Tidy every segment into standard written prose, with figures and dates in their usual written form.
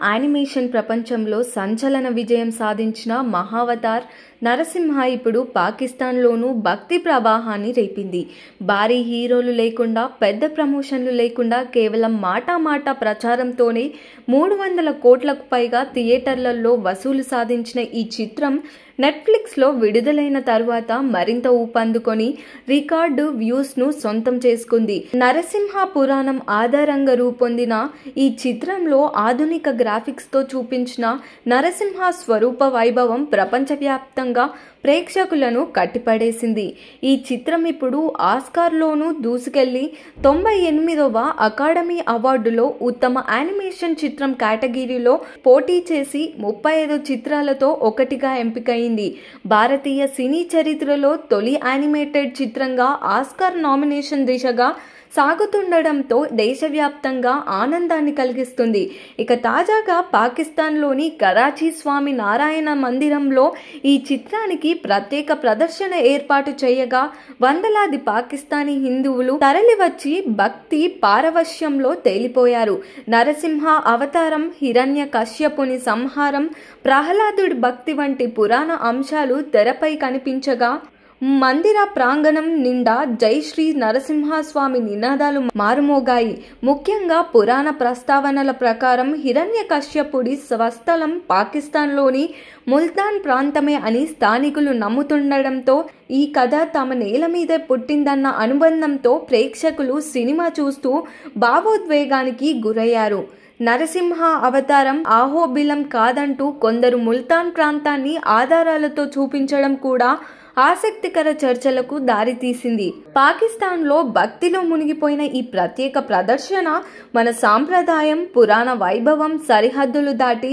Animation ప్రపంచంలో సంచలన విజయం సాధించిన మహావతార్ నరసింహ ఇప్పుడు పాకిస్తాన్లోనూ భక్తి ప్రవాహాన్ని రేపింది. భారీ హీరోలు లేకుండా, పెద్ద ప్రమోషన్లు లేకుండా కేవలం మాటా ప్రచారంతోనే 300 కోట్లకు పైగా థియేటర్లలో వసూలు సాధించిన ఈ చిత్రం నెట్ఫ్లిక్స్లో విడుదలైన తరువాత మరింత ఊపందుకొని రికార్డు వ్యూస్ను సొంతం చేసుకుంది. నరసింహ పురాణం ఆధారంగా రూపొందిన ఈ చిత్రంలో ఆధునిక గ్రాఫిక్స్తో చూపించిన నరసింహ స్వరూప వైభవం ప్రపంచవ్యాప్తంగా ప్రేక్షకులను కట్టిపడేసింది. ఈ చిత్రం ఇప్పుడు ఆస్కార్లోనూ దూసుకెళ్లి 98వ అకాడమీ అవార్డులో ఉత్తమ యానిమేషన్ చిత్రం కేటగిరీలో పోటీ చేసి 35 చిత్రాలతో ఒకటిగా ఎంపికైంది. భారతీయ సినీ చరిత్రలో తొలి యానిమేటెడ్ చిత్రంగా ఆస్కార్ నామినేషన్ దిశగా సాగుతుండడంతో దేశవ్యాప్తంగా ఆనందాన్ని కలిగిస్తుంది. ఇక తాజాగా పాకిస్తాన్లోని కరాచీ స్వామి నారాయణ మందిరంలో ఈ చిత్రానికి ప్రత్యేక ప్రదర్శన ఏర్పాటు చేయగా వందలాది పాకిస్తానీ హిందువులు తరలివచ్చి భక్తి పారవశ్యంలో తేలిపోయారు. నరసింహ అవతారం, హిరణ్య కశ్యపుని సంహారం, ప్రహ్లాదుడి భక్తి వంటి పురాణ అంశాలు తెరపై కనిపించగా మందిర ప్రాంగణం నిండా జై శ్రీ నరసింహస్వామి నినాదాలు మారుమోగాయి. ముఖ్యంగా పురాణ ప్రస్తావనల ప్రకారం హిరణ్య కశ్యపుడి స్వస్థలం పాకిస్తాన్లోని ముల్తాన్ ప్రాంతమే అని స్థానికులు నమ్ముతుండడంతో ఈ కథ తమ నేల మీదే పుట్టిందన్న అనుబంధంతో ప్రేక్షకులు సినిమా చూస్తూ భావోద్వేగానికి గురయ్యారు. నరసింహ అవతారం ఆహోబిలం కాదంటూ కొందరు ముల్తాన్ ప్రాంతాన్ని ఆధారాలతో చూపించడం కూడా ఆసక్తికర చర్చలకు దారితీసింది. పాకిస్తాన్లో భక్తిలో మునిగిపోయిన ఈ ప్రత్యేక ప్రదర్శన మన సాంప్రదాయం, పురాణ వైభవం సరిహద్దులు దాటి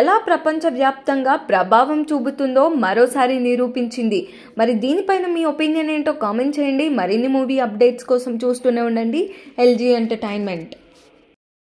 ఎలా ప్రపంచవ్యాప్తంగా ప్రభావం చూపుతుందో మరోసారి నిరూపించింది. మరి దీనిపైన మీ ఒపీనియన్ ఏంటో కామెంట్ చేయండి. మరిన్ని మూవీ అప్డేట్స్ కోసం చూస్తూనే ఉండండి LG ఎంటర్టైన్మెంట్.